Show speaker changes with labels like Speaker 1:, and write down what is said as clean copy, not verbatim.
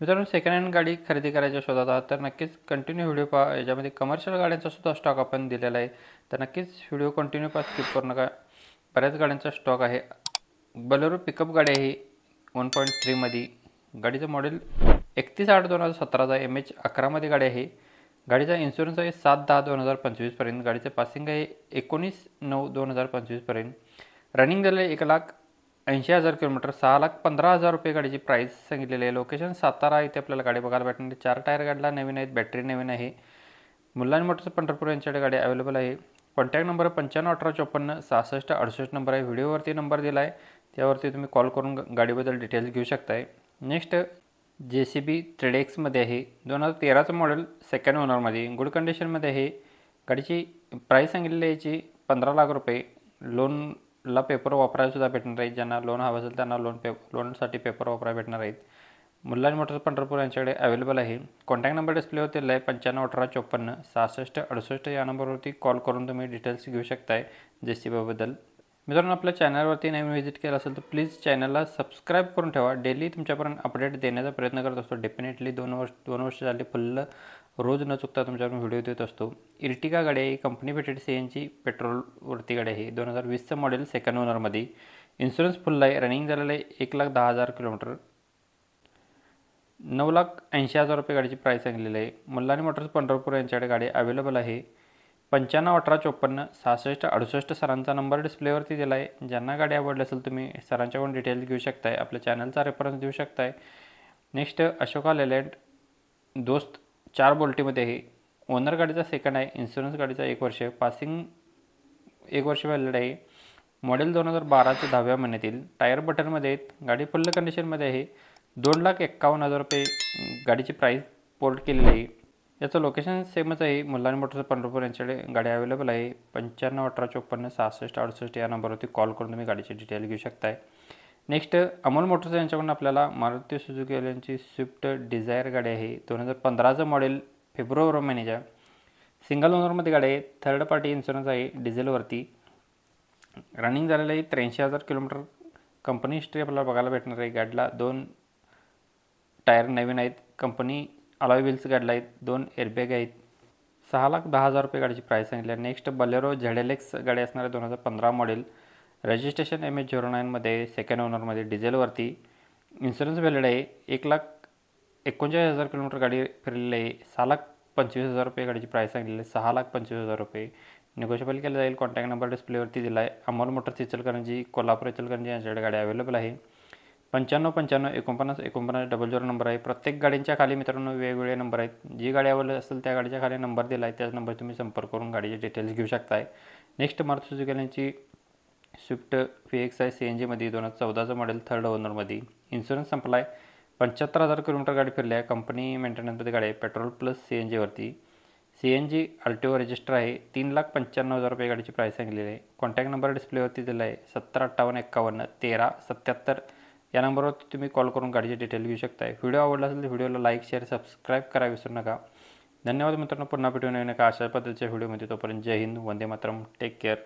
Speaker 1: मित्रांनो, second hand गाडी खरेदी करायच्या शोधात आहात तर नक्कीच कंटिन्यू व्हिडिओ पहा. याच्यामध्ये कमर्शियल गाड्यांचा सुद्धा स्टॉक आपण दिलेला आहे, तर नक्कीच व्हिडिओ कंटिन्यू पहा, स्किप करू नका. बऱ्याच गाड्यांचा स्टॉक आहे. बलेरो पिकअप गाडी आहे 1.3मध्ये. गाडीचं मॉडेल 31/8/2017चा MH 11मध्ये गाडी आहे. गाडीचा इन्शुरन्स आहे 7/10/2025पर्यंत. गाडीचं पासिंग आहे 19/9/2025पर्यंत. रनिंग झालं 1,80,000 किलोमीटर. 6,15,000 रुपये गाडीची प्राईस सांगितलेली आहे. लोकेशन सातारा इथे आपल्याला गाडी बघायला भेटणार. 4 टायर गाडीला नवीन आहेत, बॅटरी नवीन आहे. मुलानी मोटर्स पंढरपूर यांच्याकडे गाडी अवेलेबल आहे. कॉन्टॅक्ट नंबर 9518546668 नंबर आहे. व्हिडिओवरती नंबर दिला आहे, त्यावरती तुम्ही कॉल करून गाडीबद्दल डिटेल्स घेऊ शकताय. नेक्स्ट JCB TREDX आहे. 2013चं मॉडेल, सेकंड ओनरमध्ये, गुड कंडिशनमध्ये आहे. गाडीची प्राईस सांगितलेली आहे याची 15 लाख रुपये. लोनला पेपर वापरायला सुद्धा भेटणार आहेत. ज्यांना लोन हवं असेल त्यांना लोनसाठी पेपर वापरायला भेटणार आहेत. मुलानी मोटर्स पंढरपूर यांच्याकडे अवेलेबल आहे. कॉन्टॅक्ट नंबर डिस्प्लेवरती दिला आहे 9518546668 या नंबरवरती कॉल करून तुम्ही डिटेल्स घेऊ शकताय JCBबद्दल. मित्रांनो, आपल्या चॅनलवरती नवीन व्हिजिट केलं असेल तर प्लीज चॅनलला सबस्क्राईब करून ठेवा. डेली तुमच्यापर्यंत अपडेट देण्याचा प्रयत्न करत असतो. डेफिनेटली 2 वर्ष झाली फुल रोज न चुकता तुमच्याकडून व्हिडिओ देत असतो. इर्टिगा गाडी आहे, कंपनी फिटेड CNG पेट्रोलवरती गाडी आहे. 2020चं मॉडेल, सेकंड ओनरमध्ये. इन्शुरन्स फुल आहे. रनिंग झालेलं आहे 1,10,000 किलोमीटर. 9,80,000 रुपये गाडीची प्राईस सांगितलेली आहे. मुलानी मोटर्स पंढरपूर यांच्याकडे गाडी अवेलेबल आहे. 9518546668 सरांचा नंबर डिस्प्लेवरती दिला आहे. ज्यांना गाडी आवडली असेल तुम्ही सरांच्याकडून डिटेल्स घेऊ शकताय. आपल्या चॅनलचा रेफरन्स देऊ शकताय. नेक्स्ट अशोका लेलँड दोस्त 4 बोल्टीमध्ये आहे. ओनर गाडीचा सेकंड आहे. इन्शुरन्स गाडीचा 1 वर्ष. पासिंग 1 वर्ष व्हॅलिड आहे. मॉडेल 2012चं 10व्या महिन्यातील. टायर बटनमध्ये आहेत. गाडी फुल कंडिशनमध्ये आहे. 2,51,000 रुपये गाडीची प्राईस पोर्ट केलेली आहे. याचं लोकेशन सेमच आहे. मुलानी मोटर्स पंढरपूर यांच्याकडे गाडी अवेलेबल आहे. 9518546668 या नंबरवरती कॉल करून तुम्ही गाडीची डिटेल घेऊ शकताय. नेक्स्ट अमोल मोटर्स यांच्याकडून आपल्याला मारुती सुझुकी यांची स्विफ्ट डिझायर गाडी आहे. 2015चं मॉडेल, फेब्रुवारी महिन्याच्या. सिंगल ओनरमध्ये गाडी आहे. थर्ड पार्टी इन्शुरन्स आहे डिझेलवरती. रनिंग झालेलं आहे 83,000 किलोमीटर. कंपनी हिस्ट्री आपल्याला बघायला भेटणार आहे. गाडीला 2 टायर नवीन आहेत. कंपनी अलॉय व्हील्स गाडीला आहेत. 2 एअरबॅग आहेत. 6,10,000 रुपये गाडीची प्राईस सांगितली आहे. नेक्स्ट बलेरो ZLX गाडी असणार आहे. 2015 मॉडेल. रजिस्ट्रेशन MH 09मध्ये, सेकंड ओनरमध्ये, डिझेलवरती. इन्शुरन्स व्हॅलिड आहे. 1,39,000 किलोमीटर गाडी फिरलेली आहे. 6,25,000 रुपये गाडीची प्राईस सांगितलेली आहे. 6,25,000 रुपये. निगोशिएबल केलं जाईल. कॉन्टॅक्ट नंबर डिस्प्लेवरती दिला आहे. अमोल मोटर्स इचलकरंजी, कोल्हापूर इचलकरंजी यांच्याकडे गाडी अवेलेबल आहे. 9595494900 नंबर आहे. प्रत्येक गाडींच्या खाली मित्रांनो वेगवेगळे नंबर आहेत. जी गाडी अवेलेबल असेल त्या गाडीच्या खाली नंबर दिला आहे. त्याच नंबर तुम्ही संपर्क करून गाडीचे डिटेल्स घेऊ शकताय. नेक्स्ट मारुती सुझुकी यांची स्विफ्ट VX आहे CNGमध्ये. 2014चं मॉडेल, थर्ड ओनरमध्ये. इन्शुरन्स संपला आहे. 75,000 किलोमीटर गाडी फिरली आहे. कंपनी मेंटेनन्समध्ये गाडी आहे. पेट्रोल प्लस CNGवरती. CNG RTO रजिस्टर आहे. 3,95,000 रुपये गाडीची प्राईस सांगितलेली आहे. कॉन्टॅक्ट नंबर डिस्प्लेवरती दिला आहे 7058511377 या नंबरवरती तुम्ही कॉल करून गाडीचे डिटेल घेऊ शकताय. व्हिडिओ आवडला असेल तर व्हिडिओला लाईक, शेअर, सबस्क्राईब करा विसरू नका. धन्यवाद मित्रांनो. पुन्हा भेटून येऊ नका अशा पद्धतीच्या व्हिडिओमध्ये. तोपर्यंत जय हिंद, वंदे मातरम, टेक केअर.